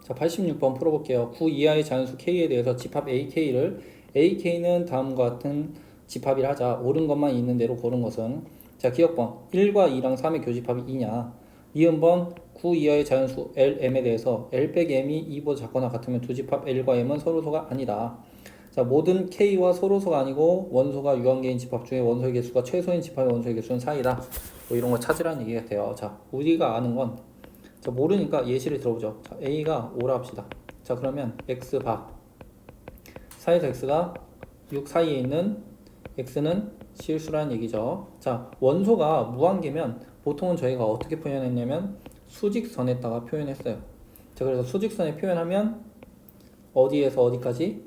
자, 86번 풀어볼게요. 9 이하의 자연수 K에 대해서 집합 AK를 AK는 다음과 같은 집합이라 하자. 옳은 것만 있는 대로 고른 것은 자, 기억번 1과 2랑 3의 교집합이 2냐. 이음번 9 이하의 자연수 LM에 대해서 L 빼기 M이 2보다 작거나 같으면 두 집합 L과 M은 서로소가 아니다. 자, 모든 K와 서로소가 아니고 원소가 유한계인 집합 중에 원소의 개수가 최소인 집합의 원소의 개수는 4이다. 뭐 이런 거 찾으라는 얘기 같아요. 자, 우리가 아는 건 자, 모르니까 예시를 들어보죠. 자, A가 5라 합시다. 자, 그러면 X박 4에서 X가 6 사이에 있는 X는 실수라는 얘기죠. 자, 원소가 무한계면 보통은 저희가 어떻게 표현했냐면 수직선에다가 표현했어요. 자, 그래서 수직선에 표현하면 어디에서 어디까지?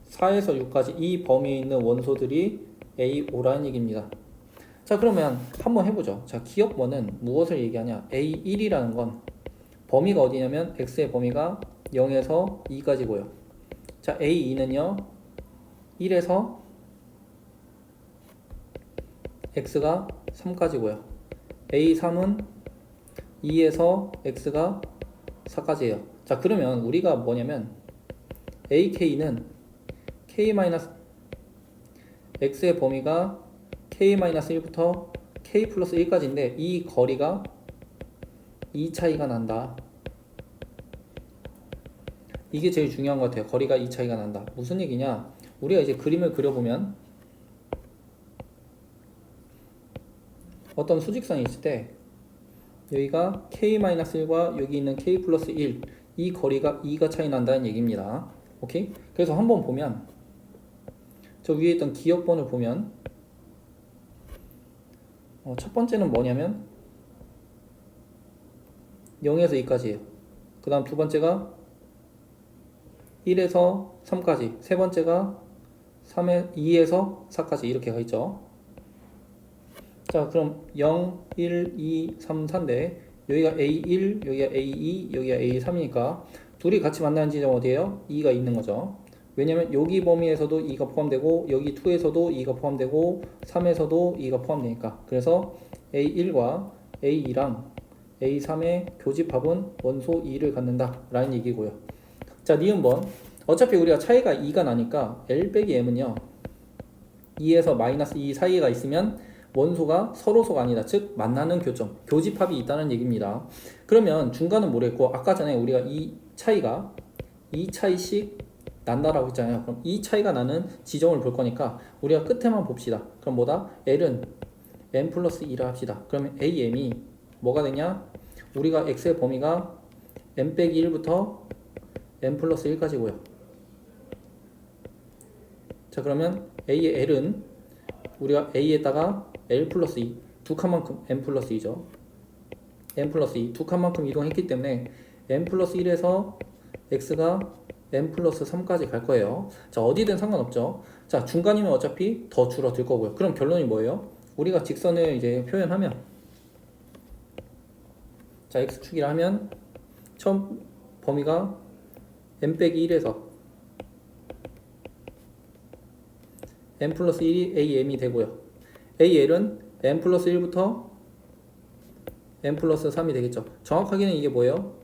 4에서 6까지 이 범위에 있는 원소들이 A5라는 얘기입니다. 자, 그러면 한번 해보죠. 자, 기억번은 무엇을 얘기하냐? A1이라는 건 범위가 어디냐면 X의 범위가 0에서 2까지고요. 자, A2는요 1에서 X가 3까지고요. A3은 2에서 X가 4까지예요. 자, 그러면 우리가 뭐냐면 AK는 X의 범위가 K-1부터 K 플러스 1까지인데 이 거리가 2 차이가 난다. 이게 제일 중요한 것 같아요. 거리가 2 차이가 난다. 무슨 얘기냐? 우리가 이제 그림을 그려보면 어떤 수직선이 있을 때 여기가 K-1과 여기 있는 K 플러스 1 이 거리가 2가 차이 난다는 얘기입니다. 오케이? 그래서 한번 보면 저 위에 있던 기억번을 보면 첫 번째는 뭐냐면 0에서 2까지예요. 그 다음 두 번째가 1에서 3까지, 세 번째가 2에서 4까지 이렇게 가 있죠. 자, 그럼 0, 1, 2, 3, 4인데 여기가 A1, 여기가 A2, 여기가 A3이니까 둘이 같이 만나는 지점 어디예요? 2가 있는 거죠. 왜냐면 여기 범위에서도 2가 포함되고 여기 2에서도 2가 포함되고 3에서도 2가 포함되니까. 그래서 A1과 A2랑 A3의 교집합은 원소 2를 갖는다 라는 얘기고요. 자, 니은번 어차피 우리가 차이가 2가 나니까 L 빼기 M은요 2에서 마이너스 2 사이가 있으면 원소가 서로소가 아니다. 즉 만나는 교점, 교집합이 있다는 얘기입니다. 그러면 중간은 모르겠고 아까 전에 우리가 이 차이가 2 차이씩 난다라고 했잖아요. 그럼 이 차이가 나는 지점을 볼 거니까 우리가 끝에만 봅시다. 그럼 뭐다? L은 M 플러스 2라 합시다. 그러면 AM이 뭐가 되냐? 우리가 X의 범위가 M 빼기 1부터 M 플러스 1까지고요. 자, 그러면 A의 L은 우리가 A에다가 L 플러스 2 두 칸만큼 M 플러스 2죠. M 플러스 2 두 칸만큼 이동했기 때문에 M 플러스 1에서 X가 M 플러스 3까지 갈 거예요. 자, 어디든 상관없죠. 자, 중간이면 어차피 더 줄어들 거고요. 그럼 결론이 뭐예요? 우리가 직선을 이제 표현하면 자, X축이라 하면 처음 범위가 M 빼기 1에서 M 플러스 1이 AM이 되고요. AL은 M 플러스 1부터 M 플러스 3이 되겠죠. 정확하게는 이게 뭐예요?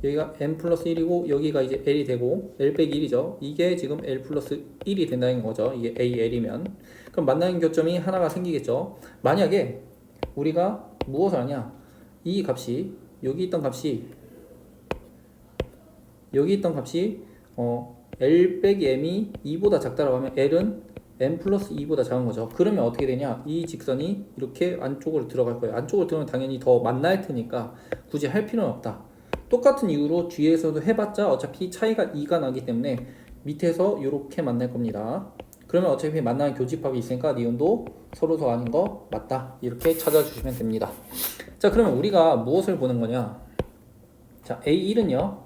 여기가 M 플러스 1이고 여기가 이제 L이 되고 L 빼기 1이죠. 이게 지금 L 플러스 1이 된다는 거죠. 이게 AL이면. 그럼 만나는 교점이 하나가 생기겠죠. 만약에 우리가 무엇을 하냐? 이 값이 여기 있던 값이 L 빼기 M이 2보다 작다라고 하면 L은 M 플러스 2보다 작은 거죠. 그러면 어떻게 되냐? 이 직선이 이렇게 안쪽으로 들어갈 거예요. 안쪽으로 들어오면 당연히 더 만날 테니까 굳이 할 필요는 없다. 똑같은 이유로 뒤에서도 해봤자 어차피 차이가 2가 나기 때문에 밑에서 이렇게 만날 겁니다. 그러면 어차피 만나는 교집합이 있으니까 니은도 서로소 아닌 거 맞다. 이렇게 찾아주시면 됩니다. 자, 그러면 우리가 무엇을 보는 거냐? 자, A1은요.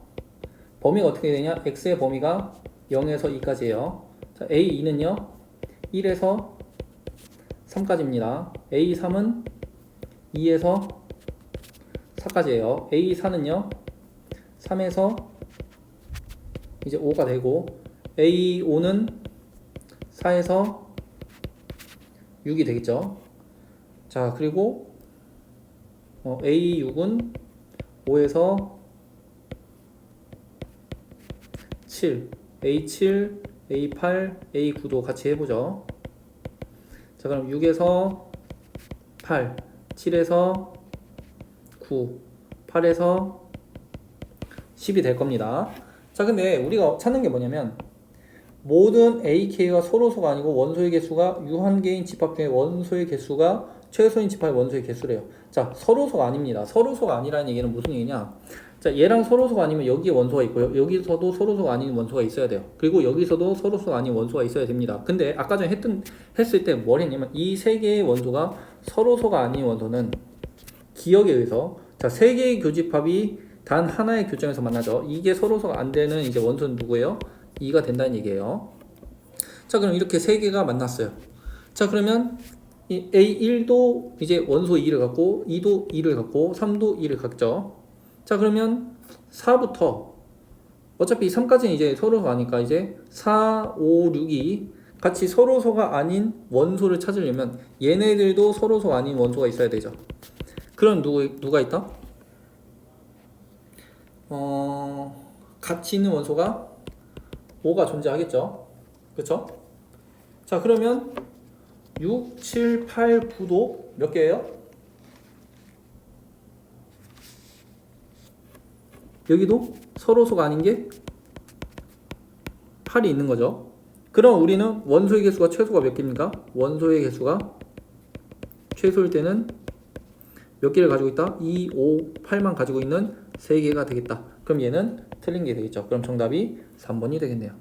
범위가 어떻게 되냐? X의 범위가 0에서 2까지예요. 자, A2는요. 1에서 3까지입니다. A3은 2에서 4까지예요. A4는요. 3에서 이제 5가 되고 A5는 4에서 6이 되겠죠. 자, 그리고 A6은 5에서 7, A7, A8, A9도 같이 해보죠. 자, 그럼 6에서 8, 7에서 9, 8에서 10이 될 겁니다. 자, 근데 우리가 찾는 게 뭐냐면 모든 AK가 서로소가 아니고 원소의 개수가 유한계인 집합 중에 원소의 개수가 최소인 집합의 원소의 개수래요. 자, 서로소가 아닙니다. 서로소가 아니라는 얘기는 무슨 얘기냐? 자, 얘랑 서로소가 아니면 여기에 원소가 있고요. 여기서도 서로소가 아닌 원소가 있어야 돼요. 그리고 여기서도 서로소가 아닌 원소가 있어야 됩니다. 근데 아까 전에 했을 때 뭘 했냐면 이 세 개의 원소가 서로소가 아닌 원소는 기억에 의해서 자, 세 개의 교집합이 단 하나의 교점에서 만나죠. 이게 서로소가 안 되는 이제 원소는 누구예요? 2가 된다는 얘기예요. 자, 그럼 이렇게 세 개가 만났어요. 자, 그러면 이 A1도 이제 원소 2를 갖고 2도 2를 갖고 3도 2를 갖죠. 자, 그러면 4부터 어차피 3까지는 이제 서로소가 아니까 이제 4, 5, 6이 같이 서로소가 아닌 원소를 찾으려면 얘네들도 서로소가 아닌 원소가 있어야 되죠. 그럼 누가 있다? 같이 있는 원소가 5가 존재하겠죠. 그쵸? 자, 그러면 6, 7, 8, 9도 몇 개예요? 여기도 서로소가 아닌 게 8이 있는 거죠. 그럼 우리는 원소의 개수가 최소가 몇 개입니까? 원소의 개수가 최소일 때는 몇 개를 가지고 있다? 2, 5, 8만 가지고 있는 3개가 되겠다. 그럼 얘는 틀린 게 되겠죠. 그럼 정답이 3번이 되겠네요.